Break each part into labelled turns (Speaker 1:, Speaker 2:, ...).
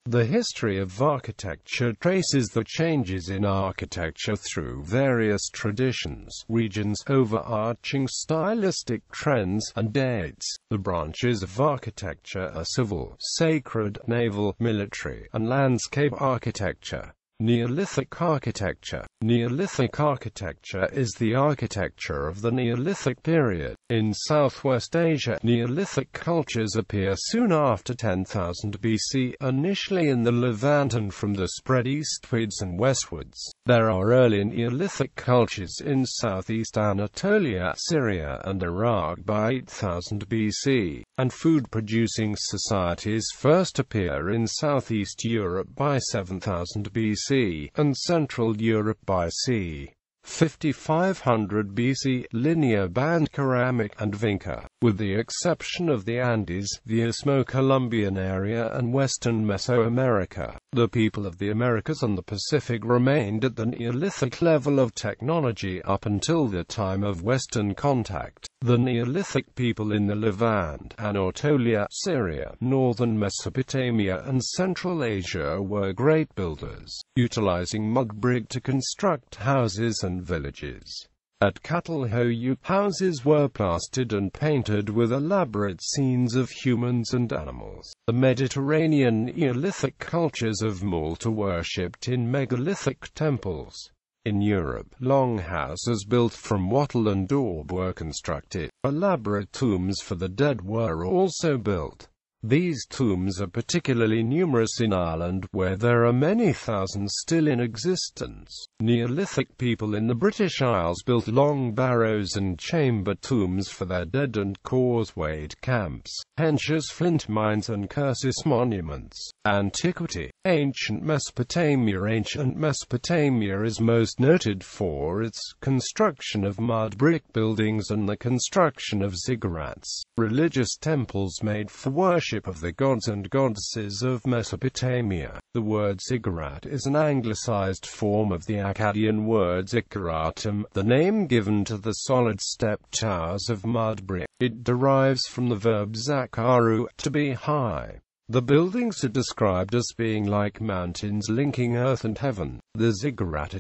Speaker 1: The history of architecture traces the changes in architecture through various traditions, regions, overarching stylistic trends, and dates. The branches of architecture are civil, sacred, naval, military, and landscape architecture. Neolithic architecture. Neolithic architecture is the architecture of the Neolithic period. In Southwest Asia, Neolithic cultures appear soon after 10,000 BC, initially in the Levant and from the spread eastwards and westwards. There are early Neolithic cultures in southeast Anatolia, Syria, and Iraq by 8000 BC, and food-producing societies first appear in southeast Europe by 7000 BC, and Central Europe by c. 5500 BC. Linear band ceramic and vinca, with the exception of the Andes, the Istmo-Colombian area and western Mesoamerica. The people of the Americas and the Pacific remained at the Neolithic level of technology up until the time of Western contact. The Neolithic people in the Levant, Anatolia, Syria, northern Mesopotamia and Central Asia were great builders, utilizing mud brick to construct houses and villages. At Catalhoyuk, houses were plastered and painted with elaborate scenes of humans and animals. The Mediterranean Neolithic cultures of Malta worshipped in megalithic temples. In Europe, long houses built from wattle and daub were constructed. Elaborate tombs for the dead were also built. These tombs are particularly numerous in Ireland, where there are many thousands still in existence. Neolithic people in the British Isles built long barrows and chamber tombs for their dead and causewayed camps, henches, flint mines and cursus monuments. Antiquity. Ancient Mesopotamia. Ancient Mesopotamia is most noted for its construction of mud brick buildings and the construction of ziggurats, religious temples made for worship of the gods and goddesses of Mesopotamia. The word ziggurat is an anglicized form of the Akkadian word zigguratum, the name given to the solid step towers of mud brick. It derives from the verb zakaru, to be high. The buildings are described as being like mountains linking earth and heaven. The ziggurat,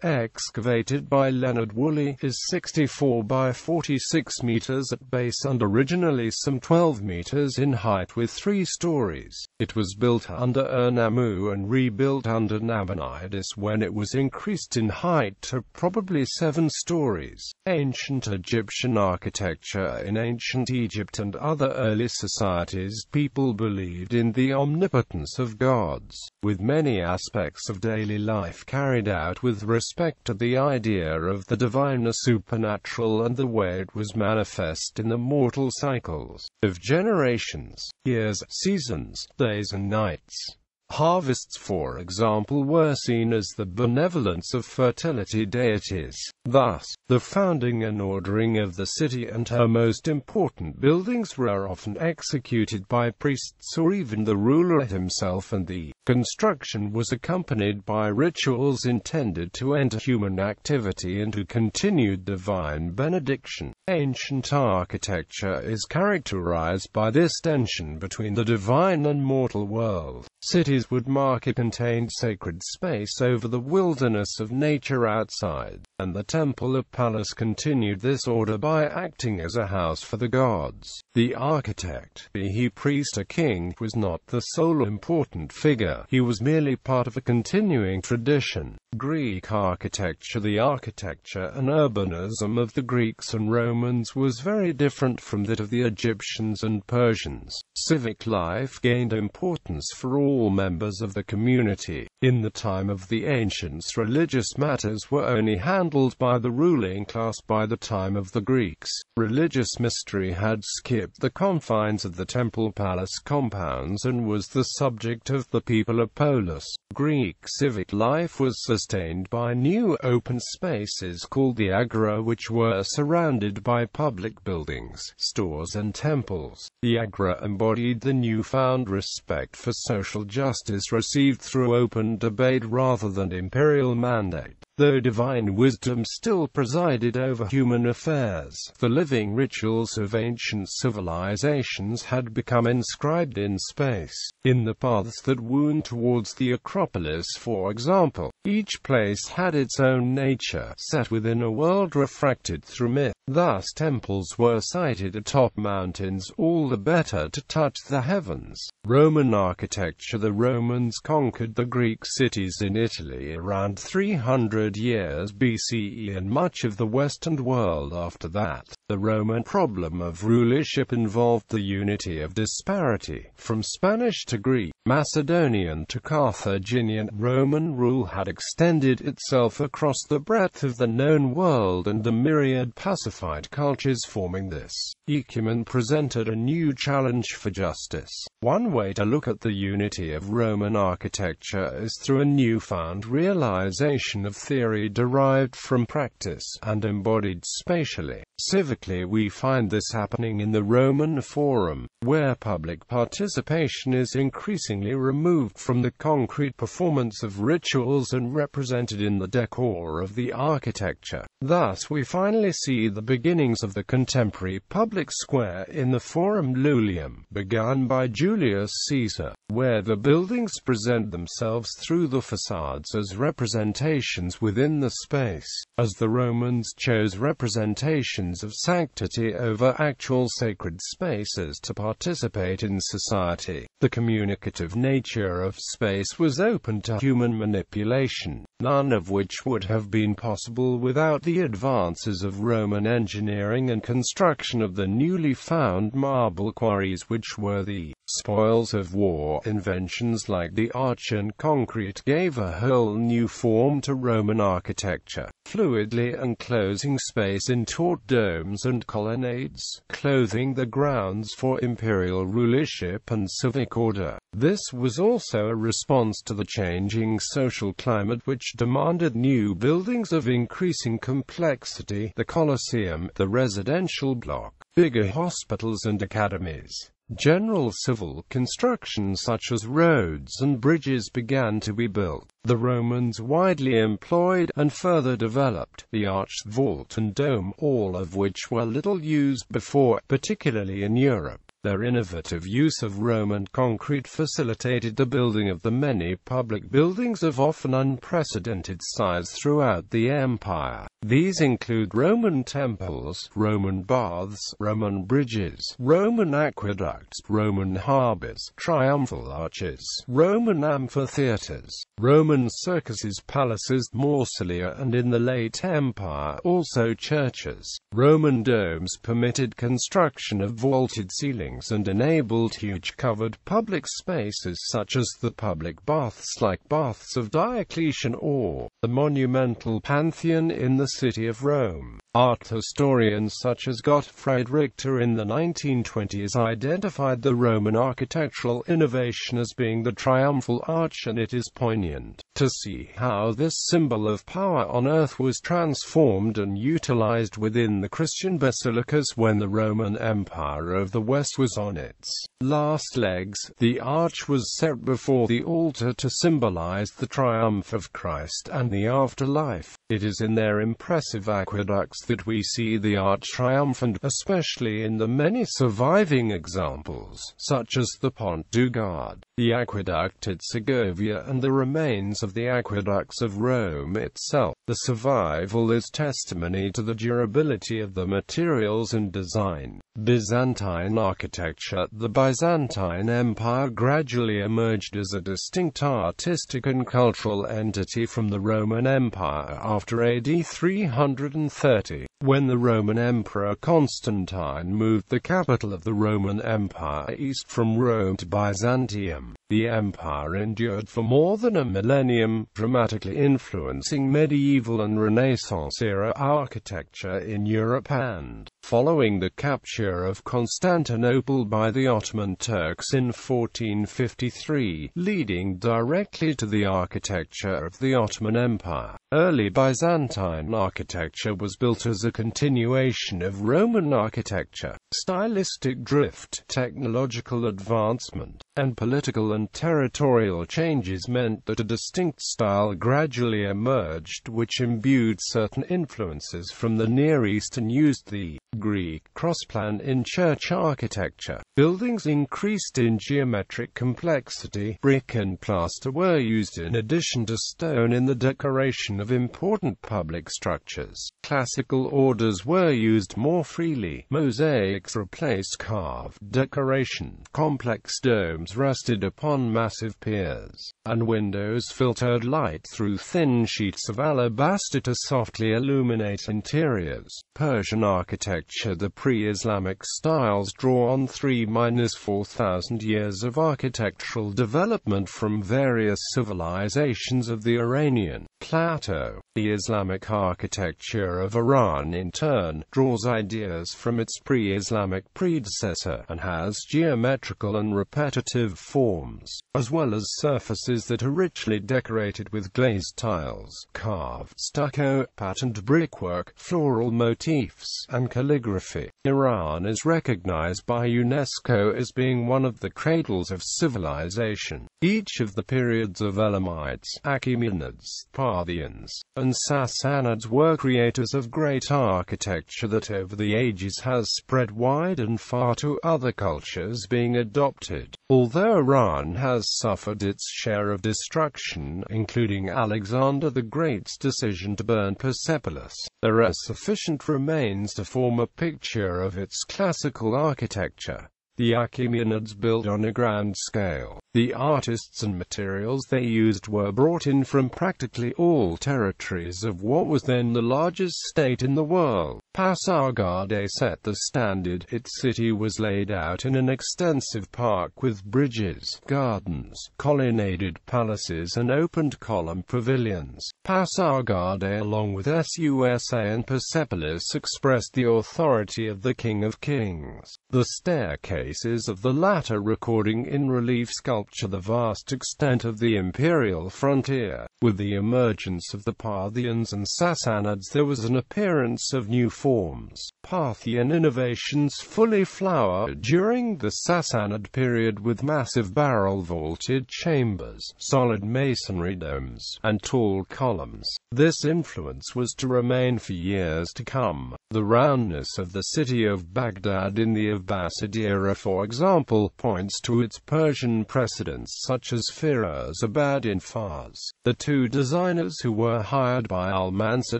Speaker 1: excavated by Leonard Woolley, is 64 by 46 meters at base and originally some 12 meters in height with 3 stories. It was built under Ur-Nammu and rebuilt under Nabonidus when it was increased in height to probably 7 stories. Ancient Egyptian architecture. In ancient Egypt and other early societies, people believed in the omnipotence of gods, with many aspects of daily life carried out with respect to the idea of the divine, the supernatural, and the way it was manifest in the mortal cycles of generations, years, seasons, days and nights. Harvests, for example, were seen as the benevolence of fertility deities. Thus, the founding and ordering of the city and her most important buildings were often executed by priests or even the ruler himself, and the construction was accompanied by rituals intended to end human activity and to continued divine benediction. Ancient architecture is characterized by this tension between the divine and mortal world. Cities would mark a contained sacred space over the wilderness of nature outside, and the temple or palace continued this order by acting as a house for the gods. The architect, be he priest or king, was not the sole important figure. He was merely part of a continuing tradition. Greek architecture. The architecture and urbanism of the Greeks and Romans was very different from that of the Egyptians and Persians. Civic life gained importance for all members of the community. In the time of the ancients, religious matters were only handled by the ruling class. By the time of the Greeks, religious mystery had skipped the confines of the temple-palace compounds and was the subject of the people of polis. Greek civic life was sustained by new open spaces called the agora, which were surrounded by public buildings, stores and temples. The agora embodied the newfound respect for social justice received through open debate rather than imperial mandate. Though divine wisdom still presided over human affairs, the living rituals of ancient civilizations had become inscribed in space. In the paths that wound towards the Acropolis, for example, each place had its own nature, set within a world refracted through myth. Thus temples were sited atop mountains, all the better to touch the heavens. Roman architecture. The Romans conquered the Greek cities in Italy around 300 years BCE and much of the Western world after that. The Roman problem of rulership involved the unity of disparity. From Spanish to Greek, Macedonian to Carthaginian, Roman rule had extended itself across the breadth of the known world, and the myriad pacified cultures forming this ecumen presented a new challenge for justice. One way to look at the unity of Roman architecture is through a newfound realization of theory derived from practice and embodied spatially. Civically, we find this happening in the Roman Forum, where public participation is increasingly removed from the concrete performance of rituals and represented in the decor of the architecture. Thus we finally see the beginnings of the contemporary public square in the Forum Lulium, begun by Julius Caesar, where the buildings present themselves through the facades as representations within the space. As the Romans chose representations of sanctity over actual sacred spaces to participate in society, the communicative nature of space was open to human manipulation, none of which would have been possible without the advances of Roman engineering and construction of the newly found marble quarries, which were the spoils of war. Inventions like the arch and concrete gave a whole new form to Roman architecture, fluidly enclosing space in taut domes and colonnades, clothing the grounds for imperial rulership and civic order. This was also a response to the changing social climate, which demanded new buildings of increasing complexity: the Colosseum, the residential block, bigger hospitals and academies. General civil construction such as roads and bridges began to be built. The Romans widely employed, and further developed, the arched vault and dome, all of which were little used before, particularly in Europe. Their innovative use of Roman concrete facilitated the building of the many public buildings of often unprecedented size throughout the empire. These include Roman temples, Roman baths, Roman bridges, Roman aqueducts, Roman harbors, triumphal arches, Roman amphitheaters, Roman circuses, palaces, mausolea, and in the late empire, also churches. Roman domes permitted construction of vaulted ceilings and enabled huge covered public spaces such as the public baths like baths of Diocletian or the monumental Pantheon in the city of Rome. Art historians such as Gottfried Richter in the 1920s identified the Roman architectural innovation as being the triumphal arch, and it is poignant to see how this symbol of power on earth was transformed and utilized within the Christian basilicas when the Roman Empire of the West was on its last legs. The arch was set before the altar to symbolize the triumph of Christ and the afterlife. It is in their impressive aqueducts that we see the arch triumphant, especially in the many surviving examples, such as the Pont du Gard, the aqueduct at Segovia, and the remains of the aqueducts of Rome itself. The survival is testimony to the durability of the materials and design. Byzantine architecture. The Byzantine Empire gradually emerged as a distinct artistic and cultural entity from the Roman Empire after AD 330, when the Roman Emperor Constantine moved the capital of the Roman Empire east from Rome to Byzantium. The empire endured for more than a millennium, dramatically influencing medieval and Renaissance-era architecture in Europe, and, following the capture of Constantinople by the Ottoman Turks in 1453, leading directly to the architecture of the Ottoman Empire. Early Byzantine architecture was built as a continuation of Roman architecture. Stylistic drift, technological advancement, and political and territorial changes meant that a distinct style gradually emerged which imbued certain influences from the Near East and used the Greek crossplan in church architecture. Buildings increased in geometric complexity. Brick and plaster were used in addition to stone in the decoration of important public structures. Classical orders were used more freely. Mosaics replaced carved decoration. Complex domes rested upon massive piers, and windows filtered light through thin sheets of alabaster to softly illuminate interiors. Persian architecture. The pre-Islamic styles draw on 3–4,000 years of architectural development from various civilizations of the Iranian plateau. The Islamic architecture of Iran, in turn, draws ideas from its pre-Islamic predecessor, and has geometrical and repetitive forms, as well as surfaces that are richly decorated with glazed tiles, carved stucco, patterned brickwork, floral motifs, and calligraphy. Iran is recognized by UNESCO as being one of the cradles of civilization. Each of the periods of Elamites, Achaemenids, Parthians, and Sassanids were creators of great architecture that over the ages has spread wide and far to other cultures being adopted. Although Iran has suffered its share of destruction, including Alexander the Great's decision to burn Persepolis, there are sufficient remains to form a picture of its classical architecture. The Achaemenids built on a grand scale. The artists and materials they used were brought in from practically all territories of what was then the largest state in the world. Pasargadae set the standard. Its city was laid out in an extensive park with bridges, gardens, colonnaded palaces and opened column pavilions. Pasargadae, along with Susa and Persepolis, expressed the authority of the King of Kings. The staircases of the latter recording in relief sculpture the vast extent of the imperial frontier. With the emergence of the Parthians and Sassanids there was an appearance of new forms. Parthian innovations fully flowered during the Sassanid period with massive barrel-vaulted chambers, solid masonry domes, and tall columns. This influence was to remain for years to come. The roundness of the city of Baghdad in the Abbasid era, for example, points to its Persian precedents such as Firuzabad in Fars. The two designers who were hired by Al-Mansur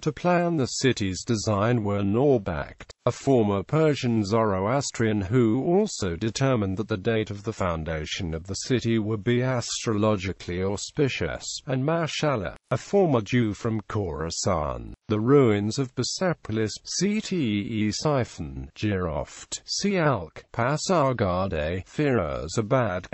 Speaker 1: to plan the city's design were Naubakhti, a former Persian Zoroastrian who also determined that the date of the foundation of the city would be astrologically auspicious, and Mashallah, a former Jew from Khorasan. The ruins of Persepolis, Cte-Siphon, Jiroft, Sialk, Pasargadae, Firuzabad,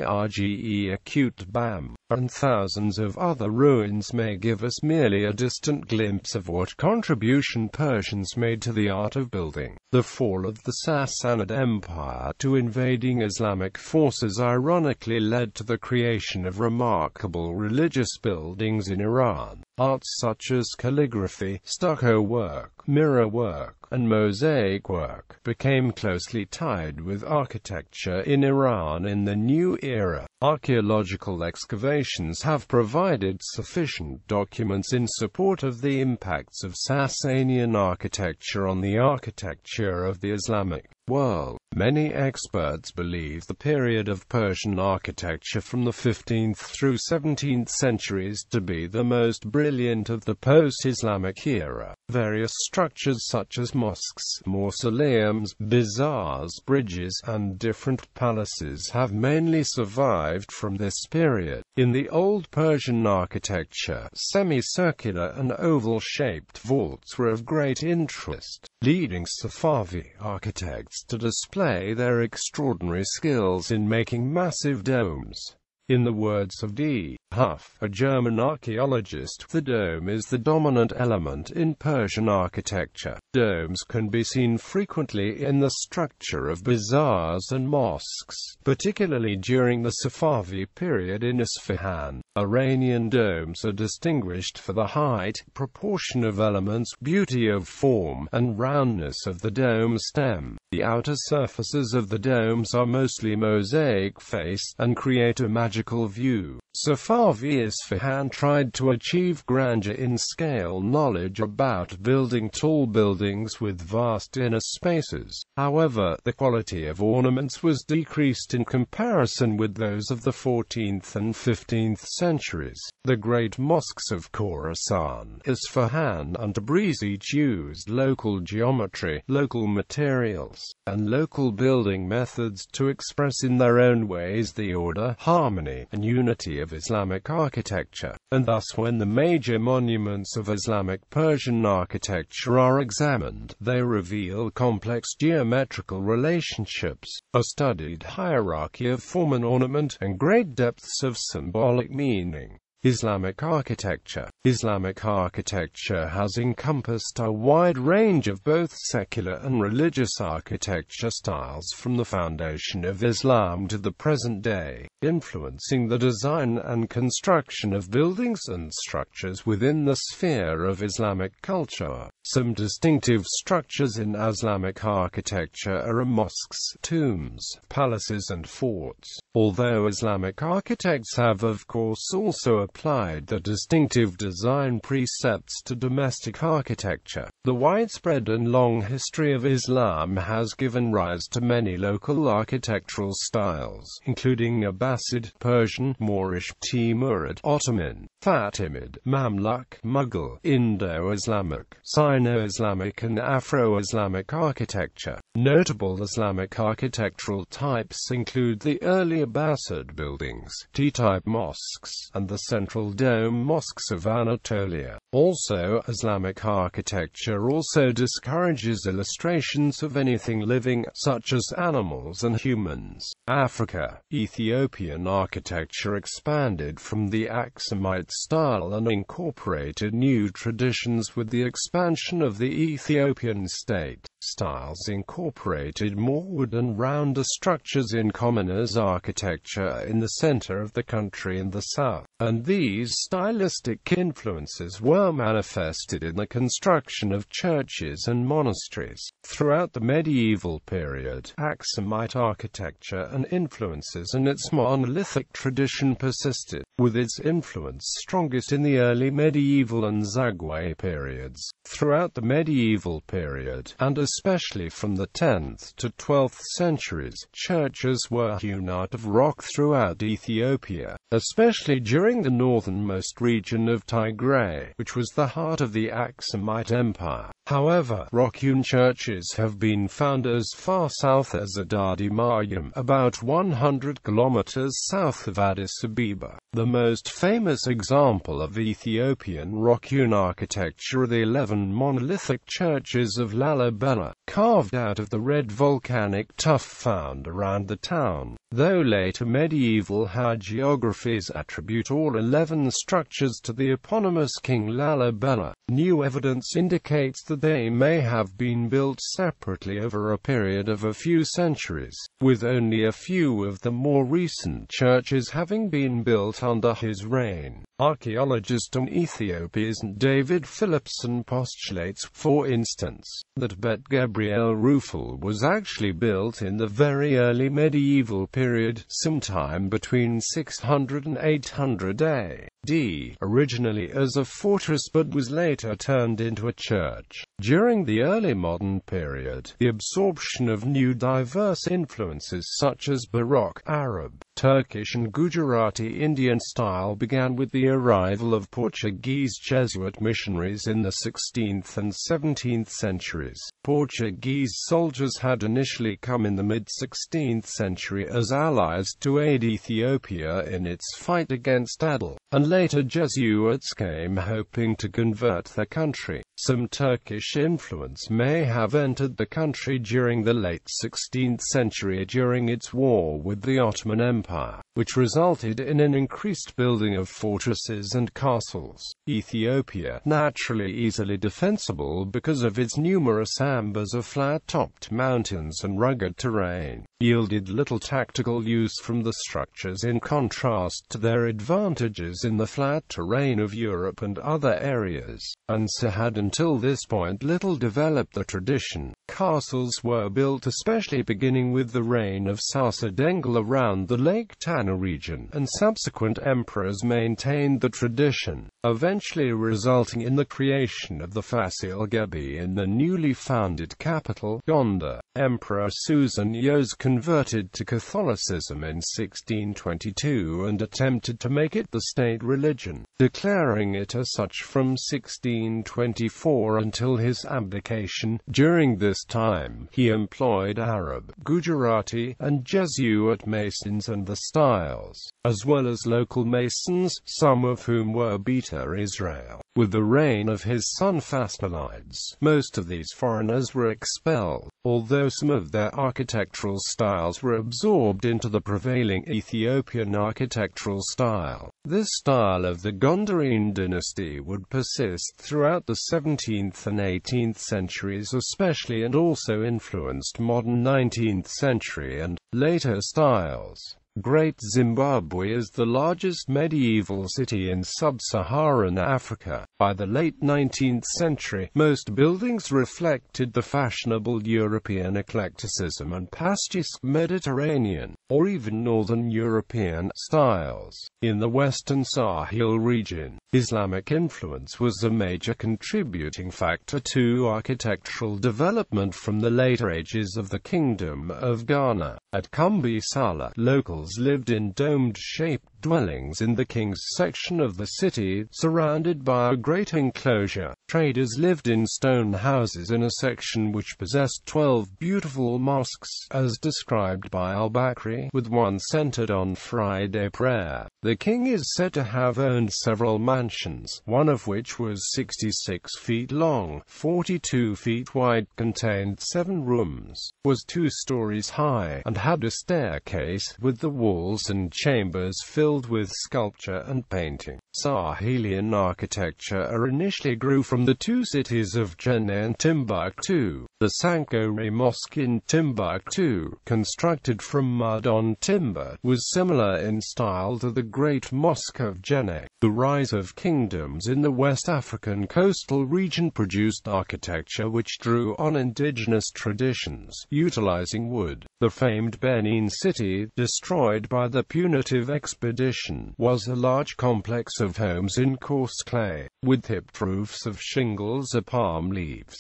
Speaker 1: Arge Acute Bam, and thousands of other ruins may give us merely a distant glimpse of what contribution Persians made to the art of building. The fall of the Sassanid Empire to invading Islamic forces ironically led to the creation of remarkable religious buildings in Iran. Arts such as calligraphy, stucco work, mirror work, and mosaic work became closely tied with architecture in Iran in the new era. Archaeological excavations have provided sufficient documents in support of the impacts of Sasanian architecture on the architecture of the Islamic world. Many experts believe the period of Persian architecture from the 15th through 17th centuries to be the most brilliant of the post-Islamic era. Various structures such as mosques, mausoleums, bazaars, bridges, and different palaces have mainly survived from this period. In the old Persian architecture, semicircular and oval-shaped vaults were of great interest, leading Safavi architects to display their extraordinary skills in making massive domes. In the words of D. Huff, a German archaeologist. The dome is the dominant element in Persian architecture. Domes can be seen frequently in the structure of bazaars and mosques, particularly during the Safavi period in Isfahan. Iranian domes are distinguished for the height, proportion of elements, beauty of form, and roundness of the dome stem. The outer surfaces of the domes are mostly mosaic-faced and create a magical view. Safavi Isfahan tried to achieve grandeur in scale knowledge about building tall buildings with vast inner spaces. However, the quality of ornaments was decreased in comparison with those of the 14th and 15th centuries. The great mosques of Khorasan, Isfahan, and Tabriz each used local geometry, local materials, and local building methods to express in their own ways the order, harmony, and unity of Islamic architecture. And thus when the major monuments of Islamic Persian architecture are examined, they reveal complex geometrical relationships, a studied hierarchy of form and ornament, and great depths of symbolic meaning. Islamic architecture. Islamic architecture has encompassed a wide range of both secular and religious architecture styles from the foundation of Islam to the present day, influencing the design and construction of buildings and structures within the sphere of Islamic culture. Some distinctive structures in Islamic architecture are mosques, tombs, palaces and forts. Although Islamic architects have of course also applied the distinctive design precepts to domestic architecture, the widespread and long history of Islam has given rise to many local architectural styles, including Abbasid, Persian, Moorish, Timurid, Ottoman, Fatimid, Mamluk, Mughal, Indo-Islamic, Sino-Islamic and Afro-Islamic architecture. Notable Islamic architectural types include the early Abbasid buildings, T-type mosques, and the central dome mosques of Anatolia. Also, Islamic architecture also discourages illustrations of anything living, such as animals and humans. Africa. Ethiopian architecture expanded from the Aksumite style and incorporated new traditions with the expansion of the Ethiopian state. Styles incorporated more wood and rounder structures in common as architecture in the center of the country and the south, and these stylistic influences were manifested in the construction of churches and monasteries. Throughout the medieval period, Aksumite architecture and influences in its monolithic tradition persisted, with its influence strongest in the early medieval and Zagwe periods. Throughout the medieval period, and especially from the 10th to 12th centuries, churches were hewn out of rock throughout Ethiopia, especially during the northernmost region of Tigray, which was the heart of the Aksumite Empire. However, rock-hewn churches have been found as far south as Adadi Maryam, about 100 kilometers south of Addis Ababa. The most famous example of Ethiopian rock-hewn architecture are the 11 monolithic churches of Lalibela, carved out of the red volcanic tuff found around the town, though later medieval hagiographies attribute all 11 structures to the eponymous king Lalibela. New evidence indicates that they may have been built separately over a period of a few centuries, with only a few of the more recent churches having been built under his reign. Archaeologist and Ethiopian David Philipson postulates, for instance, that Bet Gabriel Rufel was actually built in the very early medieval period, sometime between 600 and 800 AD, originally as a fortress but was later turned into a church. During the early modern period, the absorption of new diverse influences such as Baroque, Arab, Turkish and Gujarati Indian style began with the the arrival of Portuguese Jesuit missionaries in the 16th and 17th centuries. Portuguese soldiers had initially come in the mid-16th century as allies to aid Ethiopia in its fight against daval, and later Jesuits came hoping to convert the country. Some Turkish influence may have entered the country during the late 16th century during its war with the Ottoman Empire, which resulted in an increased building of fortresses and castles. Ethiopia, naturally easily defensible because of its numerous ambers of flat-topped mountains and rugged terrain, yielded little tactical use from the structures in contrast to their advantages in the flat terrain of Europe and other areas, and so had until this point little developed the tradition. Castles were built especially beginning with the reign of Sasa Dengel around the Lake Tana region, and subsequent emperors maintained the tradition, eventually resulting in the creation of the Fasil Gebi in the newly founded capital, Gondar. Emperor Susanoo converted to Catholicism in 1622 and attempted to make it the state religion, declaring it as such from 1624 until his abdication. During this time, he employed Arab, Gujarati, and Jesuit masons and the styles, as well as local masons, some of whom were Beta Israel. With the reign of his son Fasilides, most of these foreigners were expelled, although some of their architectural styles were absorbed into the prevailing Ethiopian architectural style. This style of the Gondarian dynasty would persist throughout the 17th and 18th centuries especially, and also influenced modern 19th century and later styles. Great Zimbabwe is the largest medieval city in sub-Saharan Africa. By the late 19th century, most buildings reflected the fashionable European eclecticism and picturesque Mediterranean, or even Northern European, styles. In the Western Sahel region, Islamic influence was a major contributing factor to architectural development from the later ages of the Kingdom of Ghana. At Kumbi Sala, locals lived in domed-shaped dwellings in the king's section of the city, surrounded by a great enclosure. Traders lived in stone houses in a section which possessed 12 beautiful mosques, as described by al-Bakri, with one centered on Friday prayer. The king is said to have owned several mansions, one of which was 66 feet long, 42 feet wide, contained 7 rooms, was 2 stories high, and had a staircase, with the walls and chambers filled with sculpture and painting. Sahelian architecture initially grew from the 2 cities of Djenné and Timbuktu. The Sankore Mosque in Timbuktu, constructed from mud on timber, was similar in style to the Great Mosque of Djenné. The rise of kingdoms in the West African coastal region produced architecture which drew on indigenous traditions, utilizing wood. The famed Benin city, destroyed by the punitive expedition, was a large complex of homes in coarse clay, with hipped roofs of shingles or palm leaves.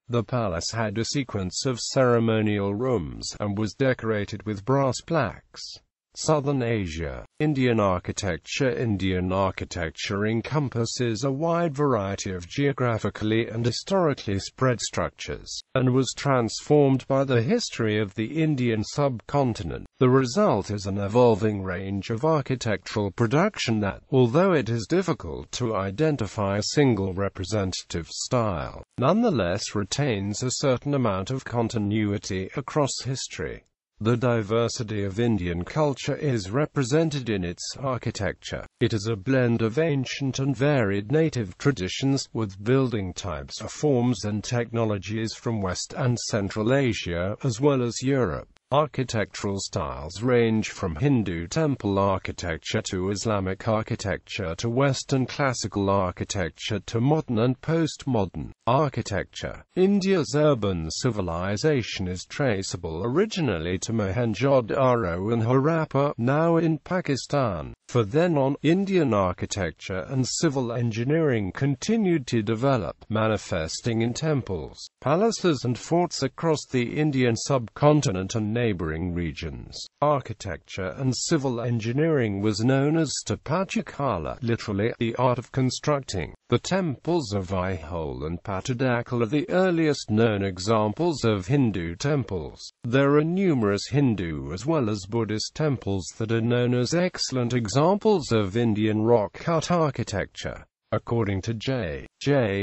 Speaker 1: The palace had a sequence of ceremonial rooms, and was decorated with brass plaques. Southern Asia. Indian architecture encompasses a wide variety of geographically and historically spread structures, and was transformed by the history of the Indian subcontinent. The result is an evolving range of architectural production that, although it is difficult to identify a single representative style, nonetheless retains a certain amount of continuity across history. The diversity of Indian culture is represented in its architecture. It is a blend of ancient and varied native traditions, with building types, forms and technologies from West and Central Asia, as well as Europe. Architectural styles range from Hindu temple architecture to Islamic architecture to Western classical architecture to modern and postmodern architecture. India's urban civilization is traceable originally to Mohenjo-Daro and Harappa, now in Pakistan. For then on, Indian architecture and civil engineering continued to develop, manifesting in temples, palaces and forts across the Indian subcontinent and neighboring regions. Architecture and civil engineering was known as Sthapatya, literally, the art of constructing. The temples of Aihole and Patadakal are the earliest known examples of Hindu temples. There are numerous Hindu as well as Buddhist temples that are known as excellent examples of Indian rock-cut architecture. According to J.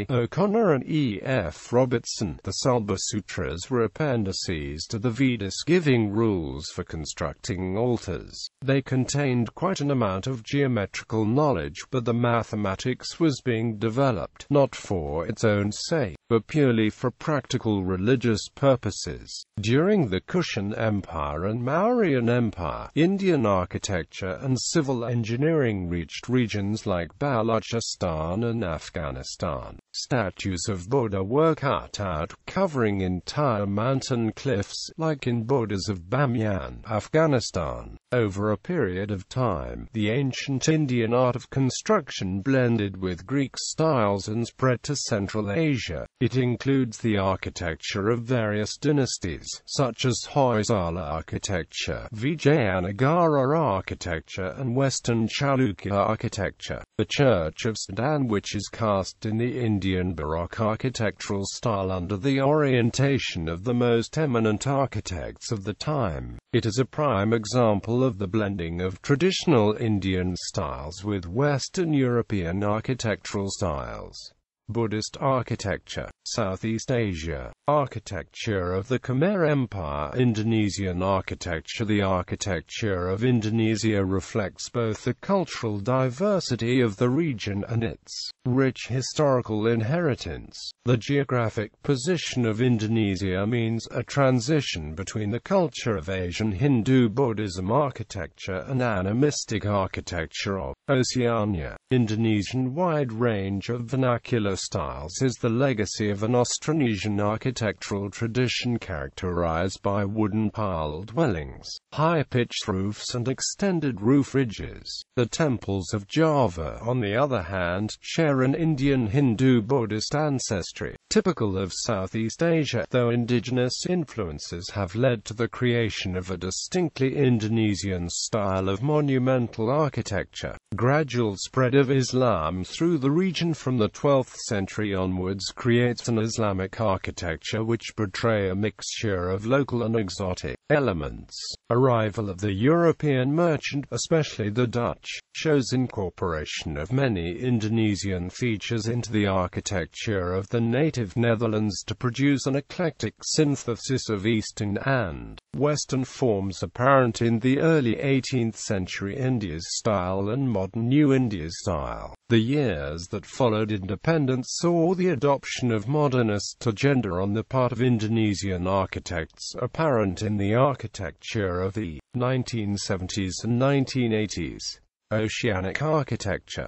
Speaker 1: O'Connor and E. F. Robertson, the Salba Sutras were appendices to the Vedas giving rules for constructing altars. They contained quite an amount of geometrical knowledge, but the mathematics was being developed, not for its own sake, but purely for practical religious purposes. During the Kushan Empire and Mauryan Empire, Indian architecture and civil engineering reached regions like Balochistan and Afghanistan. Statues of Buddha were cut out, covering entire mountain cliffs, like in Buddhas of Bamyan, Afghanistan. Over a period of time, the ancient Indian art of construction blended with Greek styles and spread to Central Asia. It includes the architecture of various dynasties, such as Hoysala architecture, Vijayanagara architecture, and Western Chalukya architecture. The Church of Sedan, which is cast in the Indian Baroque architectural style under the orientation of the most eminent architects of the time. It is a prime example of the blending of traditional Indian styles with Western European architectural styles. Buddhist architecture, Southeast Asia, architecture of the Khmer Empire, Indonesian architecture. The architecture of Indonesia reflects both the cultural diversity of the region and its rich historical inheritance. The geographic position of Indonesia means a transition between the culture of Asian Hindu Buddhism architecture and animistic architecture of Oceania. Indonesian wide range of vernacular styles is the legacy of an Austronesian architectural tradition characterized by wooden pile dwellings, high-pitched roofs and extended roof ridges. The temples of Java, on the other hand, share an Indian Hindu-Buddhist ancestry, typical of Southeast Asia, though indigenous influences have led to the creation of a distinctly Indonesian style of monumental architecture. Gradual spread of Islam through the region from the 12th century onwards creates an Islamic architecture which portray a mixture of local and exotic elements. Arrival of the European merchant, especially the Dutch, shows incorporation of many Indonesian features into the architecture of the native Netherlands to produce an eclectic synthesis of Eastern and Western forms apparent in the early 18th century India's style and modern New India's style. The years that followed independence saw the adoption of modernist agenda on the part of Indonesian architects apparent in the architecture of the 1970s and 1980s. Oceanic architecture.